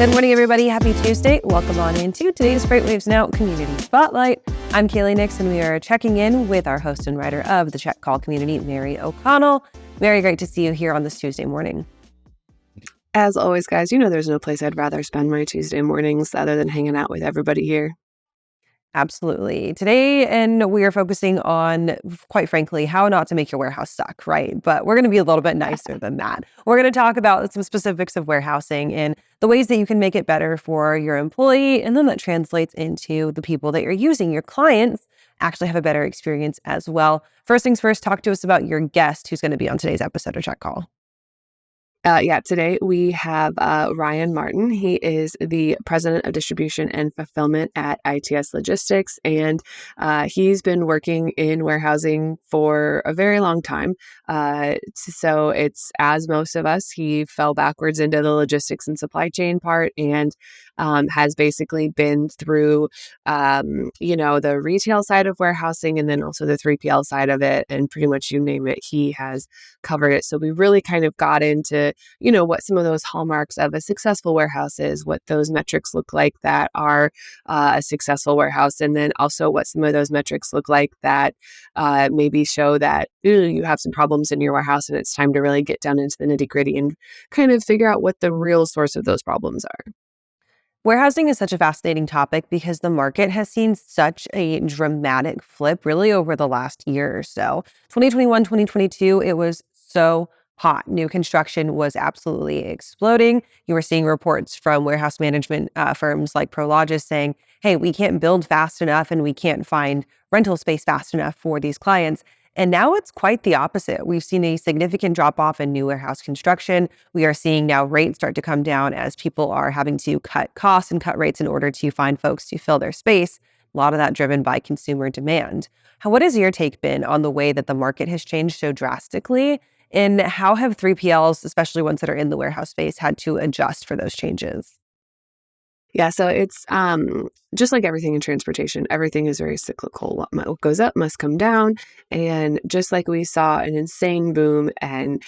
Good morning, everybody. Happy Tuesday. Welcome on into today's FreightWaves Now Community Spotlight. I'm Kaylee and we are checking in with our host and writer of the Check Call community, Mary O'Connell. Mary, great to see you here on this Tuesday morning. As always, guys, you know there's no place I'd rather spend my Tuesday mornings other than hanging out with everybody here. Absolutely. Today, and we are focusing on, quite frankly, how not to make your warehouse suck, right? But we're going to be a little bit nicer than that. We're going to talk about some specifics of warehousing and the ways that you can make it better for your employee. And then that translates into the people that you're using. Your clients actually have a better experience as well. First things first, talk to us about your guest who's going to be on today's episode of Check Call. Today we have Ryan Martin. He is the president of distribution and fulfillment at ITS Logistics, and he's been working in warehousing for a very long time. So it's, as most of us, he fell backwards into the logistics and supply chain part and has basically been through, the retail side of warehousing and then also the 3PL side of it, and pretty much you name it, he has covered it. So we really kind of got into what some of those hallmarks of a successful warehouse is, what those metrics look like that are a successful warehouse, and then also what some of those metrics look like that maybe show that you have some problems in your warehouse and it's time to really get down into the nitty-gritty and kind of figure out what the real source of those problems are. Warehousing is such a fascinating topic because the market has seen such a dramatic flip really over the last year or so. 2021, 2022, it was so hot. New construction was absolutely exploding. You were seeing reports from warehouse management firms like Prologis saying, hey, we can't build fast enough and we can't find rental space fast enough for these clients. And now it's quite the opposite. We've seen a significant drop off in new warehouse construction. We are seeing now rates start to come down as people are having to cut costs and cut rates in order to find folks to fill their space. A lot of that driven by consumer demand. What has your take been on the way that the market has changed so drastically? And how have 3PLs, especially ones that are in the warehouse space, had to adjust for those changes? Yeah, so it's just like everything in transportation, everything is very cyclical. What goes up must come down. And just like we saw an insane boom and,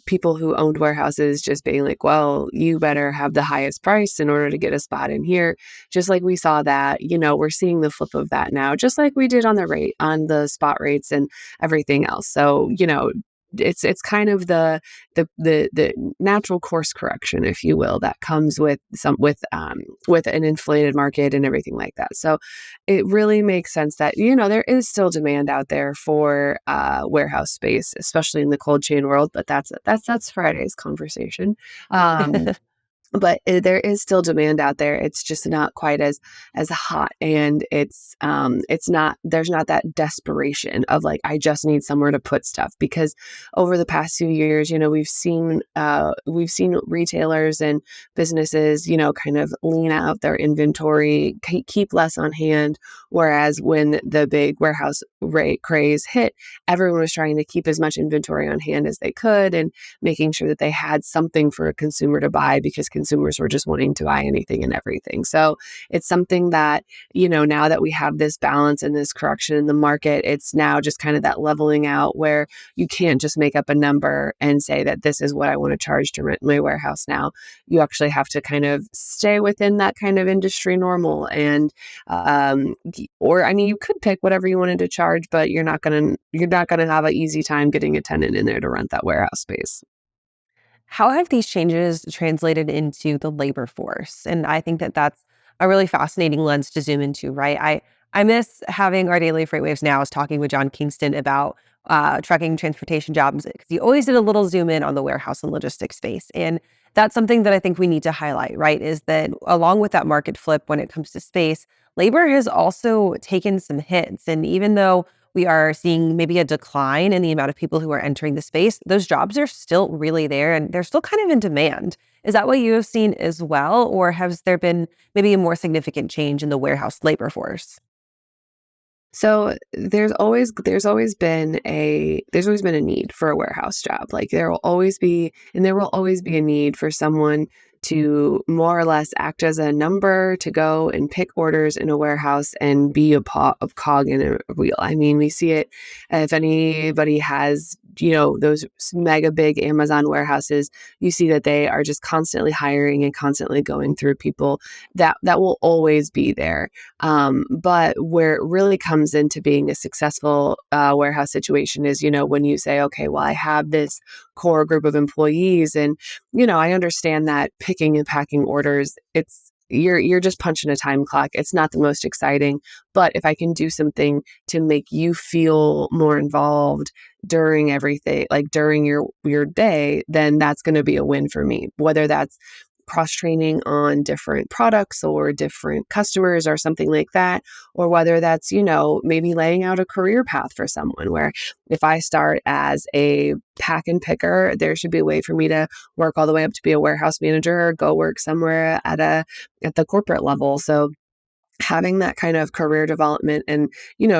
people who owned warehouses just being like, well, you better have the highest price in order to get a spot in here. Just like we saw that, we're seeing the flip of that now, just like we did on the spot rates and everything else. So, it's kind of the natural course correction, if you will, that comes with an inflated market and everything like that. So it really makes sense that there is still demand out there for warehouse space, especially in the cold chain world. But that's Friday's conversation. But there is still demand out there. It's just not quite as hot, and it's not, there's not that desperation of like, I just need somewhere to put stuff, because over the past few years, we've seen retailers and businesses, kind of lean out their inventory, keep less on hand. Whereas when the big warehouse rate craze hit, everyone was trying to keep as much inventory on hand as they could and making sure that they had something for a consumer to buy, because consumers were just wanting to buy anything and everything. So it's something that, now that we have this balance and this correction in the market, it's now just kind of that leveling out where you can't just make up a number and say that this is what I want to charge to rent my warehouse now. You actually have to kind of stay within that kind of industry normal. And, you could pick whatever you wanted to charge, but you're not going to have an easy time getting a tenant in there to rent that warehouse space. How have these changes translated into the labor force? And I think that that's a really fascinating lens to zoom into, right? I miss having our daily FreightWaves Now. I was talking with John Kingston about trucking transportation jobs, because he always did a little zoom in on the warehouse and logistics space. And that's something that I think we need to highlight, right? Is that along with that market flip when it comes to space, labor has also taken some hits. And even though we are seeing maybe a decline in the amount of people who are entering the space, those jobs are still really there and they're still kind of in demand. Is that what you have seen as well? Or has there been maybe a more significant change in the warehouse labor force? So there's always been a need for a warehouse job. Like there will always be a need for someone to more or less act as a number to go and pick orders in a warehouse and be a cog in a wheel. I mean, we see it if anybody has, those mega big Amazon warehouses, you see that they are just constantly hiring and constantly going through people that will always be there. But where it really comes into being a successful warehouse situation is, when you say, okay, well, I have this core group of employees, and I understand that picking and packing orders, you're just punching a time clock. It's not the most exciting, but if I can do something to make you feel more involved during everything, like during your day, then that's going to be a win for me. Whether that's cross-training on different products or different customers or something like that, or whether that's, maybe laying out a career path for someone where if I start as a pack and picker, there should be a way for me to work all the way up to be a warehouse manager or go work somewhere at the corporate level. So having that kind of career development and,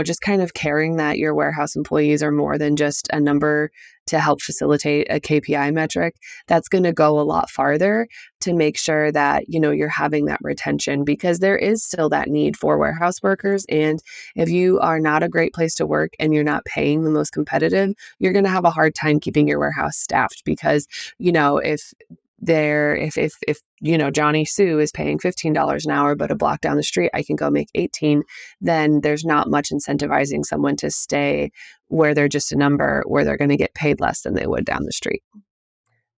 just kind of caring that your warehouse employees are more than just a number to help facilitate a KPI metric, that's going to go a lot farther to make sure that, you're having that retention, because there is still that need for warehouse workers. And if you are not a great place to work and you're not paying the most competitive, you're going to have a hard time keeping your warehouse staffed because, if Johnny Sue is paying $15 an hour, but a block down the street I can go make 18, then there's not much incentivizing someone to stay where they're just a number, where they're going to get paid less than they would down the street.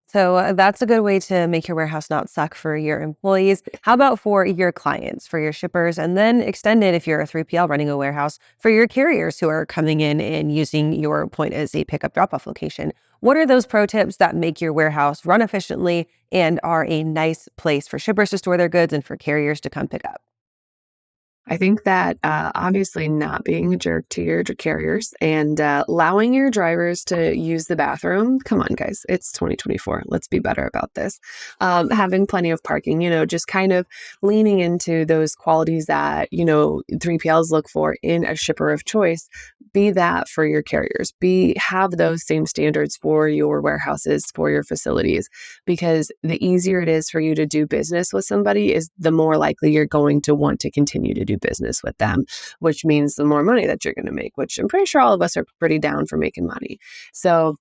So that's a good way to make your warehouse not suck for your employees. How about for your clients, for your shippers, and then extend it if you're a 3PL running a warehouse for your carriers who are coming in and using your point as a pickup drop-off location? What are those pro tips that make your warehouse run efficiently and are a nice place for shippers to store their goods and for carriers to come pick up? I think that obviously not being a jerk to your carriers and allowing your drivers to use the bathroom. Come on, guys. It's 2024. Let's be better about this. Having plenty of parking, just kind of leaning into those qualities that, 3PLs look for in a shipper of choice. Be that for your carriers. Have those same standards for your warehouses, for your facilities, because the easier it is for you to do business with somebody is the more likely you're going to want to continue to do business with them, which means the more money that you're going to make, which I'm pretty sure all of us are pretty down for making money. So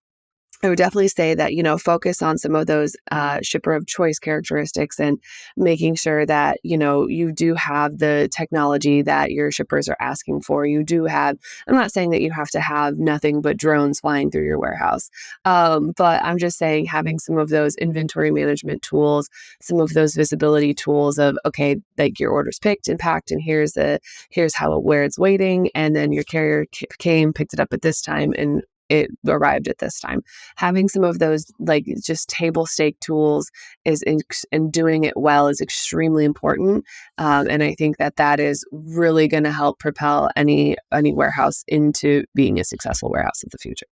I would definitely say that, focus on some of those shipper of choice characteristics and making sure that, you do have the technology that your shippers are asking for. You do have, I'm not saying that you have to have nothing but drones flying through your warehouse. But I'm just saying having some of those inventory management tools, some of those visibility tools of, okay, like your order's picked and packed and here's where it's waiting. And then your carrier came, picked it up at this time and it arrived at this time. Having some of those like just table stake tools and doing it well is extremely important. And I think that is really going to help propel any warehouse into being a successful warehouse of the future.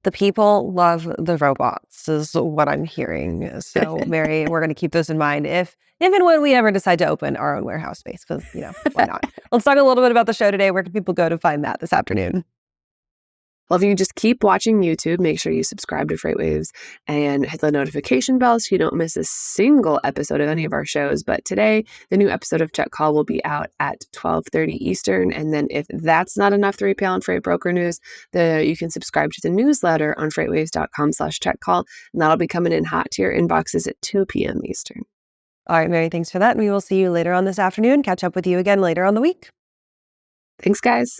The people love the robots is what I'm hearing. So Mary, we're going to keep those in mind if and when we ever decide to open our own warehouse space, because, why not? Let's talk a little bit about the show today. Where can people go to find that this afternoon? Well, if you just keep watching YouTube, make sure you subscribe to FreightWaves and hit the notification bell so you don't miss a single episode of any of our shows. But today, the new episode of Check Call will be out at 12:30 Eastern. And then if that's not enough 3PL and freight broker news, you can subscribe to the newsletter on freightwaves.com/checkcall. And that'll be coming in hot to your inboxes at 2 p.m. Eastern. All right, Mary, thanks for that. And we will see you later on this afternoon. Catch up with you again later on the week. Thanks, guys.